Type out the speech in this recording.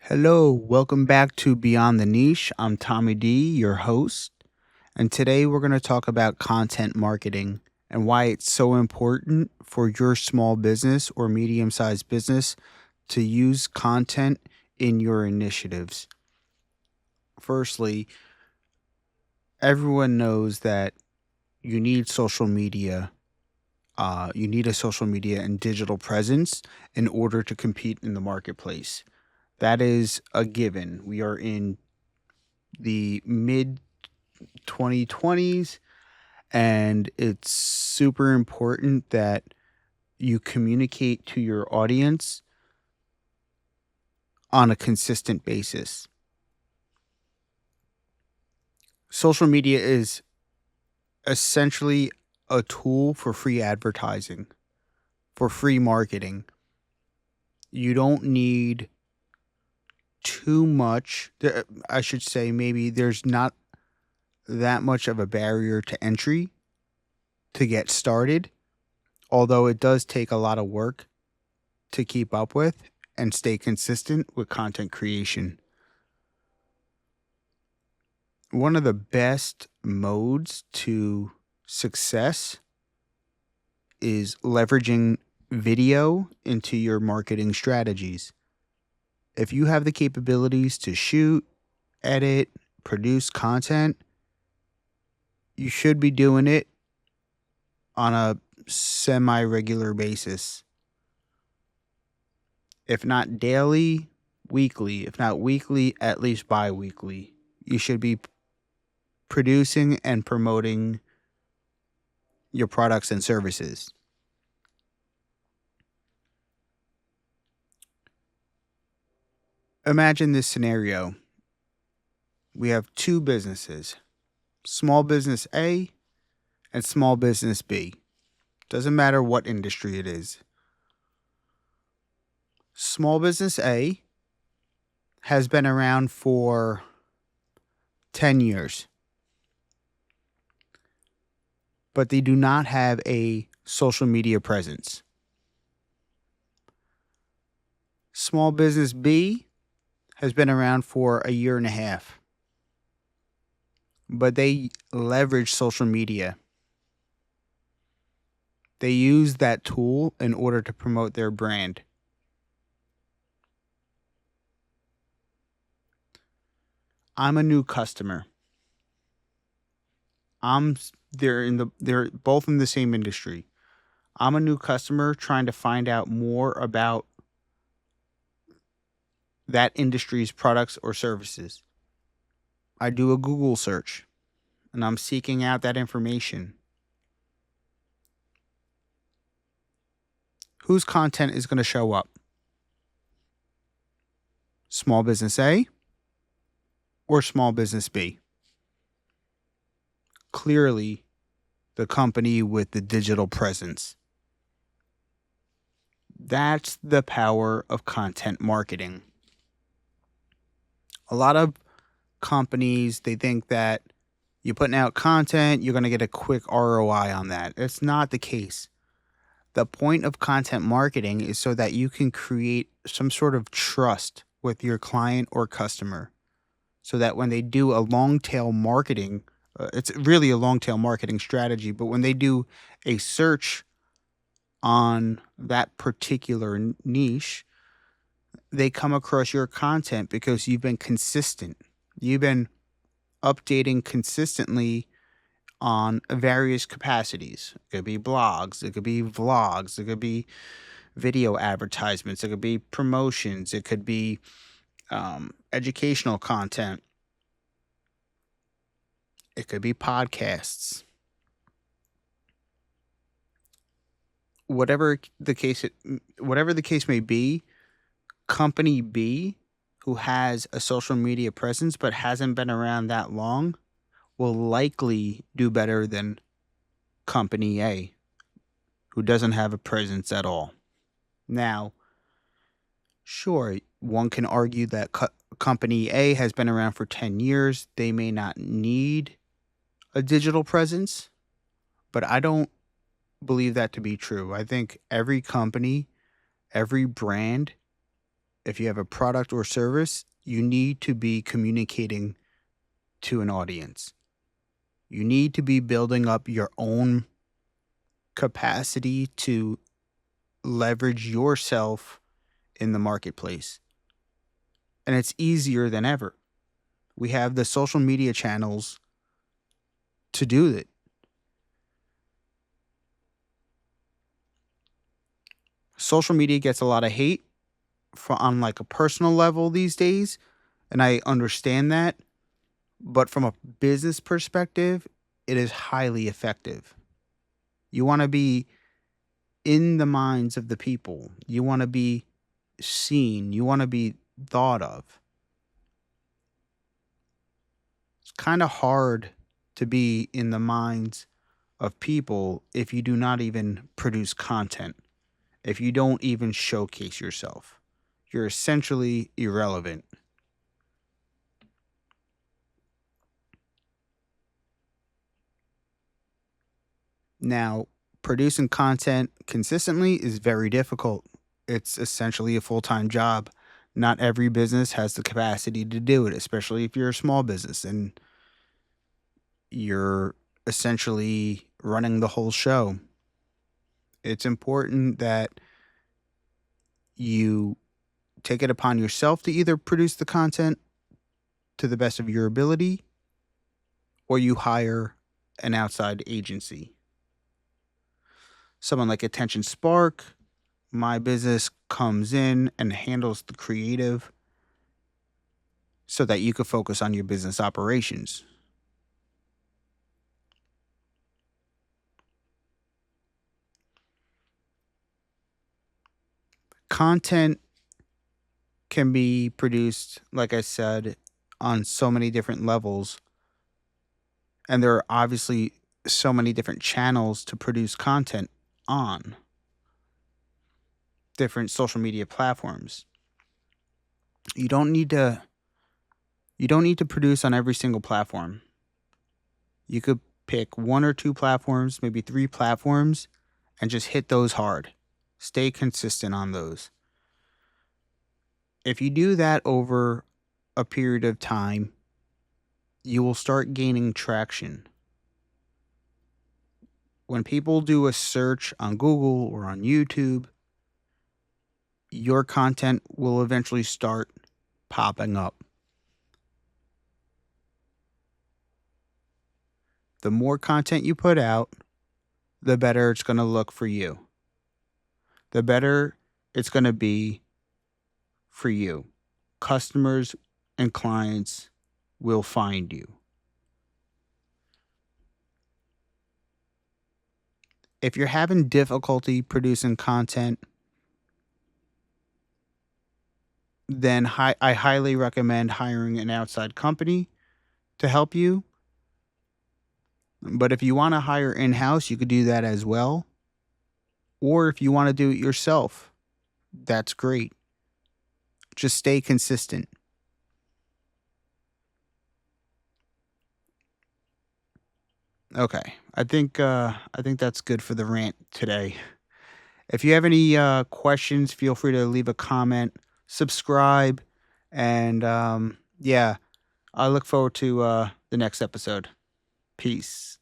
Hello, welcome back to Beyond the Niche. I'm Tommy D, your host, and today we're going to talk about content marketing and why it's so important for your small business or medium sized business to use content in your initiatives. Firstly, everyone knows that you need social media. You need a social media and digital presence in order to compete in the marketplace. That is a given. We are in the mid 2020s, and it's super important that you communicate to your audience on a consistent basis. Social media is essentially a tool for free advertising, for free marketing. You don't need too much. I should say, maybe there's not that much of a barrier to entry to get started, although it does take a lot of work to keep up with and stay consistent with content creation. One of the best modes to success is leveraging video into your marketing strategies. If you have the capabilities to shoot, edit, produce content, you should be doing it on a semi regular basis. If not daily, weekly. If not weekly, at least bi weekly. You should be producing and promoting your products and services. Imagine this scenario. We have two businesses, small business A and small business B. Doesn't matter what industry it is. Small business A has been around for 10 years, but they do not have a social media presence. Small business B has been around for a year and a half, but they leverage social media. They use that tool in order to promote their brand. I'm a new customer. They're both in the same industry. I'm a new customer trying to find out more about that industry's products or services. I do a Google search and I'm seeking out that information. Whose content is going to show up? Small business A or small business B? Clearly, the company with the digital presence. That's the power of content marketing. A lot of companies, they think that you're putting out content, you're going to get a quick ROI on that. It's not the case. The point of content marketing is so that you can create some sort of trust with your client or customer, so that when they do a long tail marketing, it's really a long tail marketing strategy, but when they do a search on that particular niche, they come across your content because you've been consistent. You've been updating consistently on various capacities. It could be blogs, it could be vlogs, it could be video advertisements, it could be promotions, it could be educational content, it could be podcasts. Whatever the case may be, company B, who has a social media presence but hasn't been around that long, will likely do better than company A, who doesn't have a presence at all. Now, sure, one can argue that company A has been around for 10 years. They may not need a digital presence, but I don't believe that to be true. I think every company, every brand If you have a product or service, you need to be communicating to an audience. You need to be building up your own capacity to leverage yourself in the marketplace. And it's easier than ever. We have the social media channels to do it. Social media gets a lot of hate on like a personal level these days, and I understand that, but from a business perspective, it is highly effective. You want to be in the minds of the people. You want to be seen, you want to be thought of. It's kind of hard to be in the minds of people if you do not even produce content, if you don't even showcase yourself. You're essentially irrelevant. Now, producing content consistently is very difficult. It's essentially a full time job. Not every business has the capacity to do it, especially if you're a small business and you're essentially running the whole show. It's important that you take it upon yourself to either produce the content to the best of your ability or you hire an outside agency. Someone like Attention Spark, my business comes in and handles the creative so that you could focus on your business operations. Content can be produced, like I said, on so many different levels. And there are obviously so many different channels to produce content on different social media platforms. You don't need to produce on every single platform. You could pick one or two platforms, maybe three platforms, and just hit those hard. Stay consistent on those. If you do that over a period of time, you will start gaining traction. When people do a search on Google or on YouTube, your content will eventually start popping up. The more content you put out, the better it's going to look for you. The better it's going to be for you. Customers and clients will find you. If you're having difficulty producing content, then I highly recommend hiring an outside company to help you. But if you want to hire in-house, you could do that as well. Or if you want to do it yourself, that's great. Just stay consistent. Okay. I think that's good for the rant today. If you have any questions, feel free to leave a comment, subscribe, and yeah, I look forward to the next episode. Peace.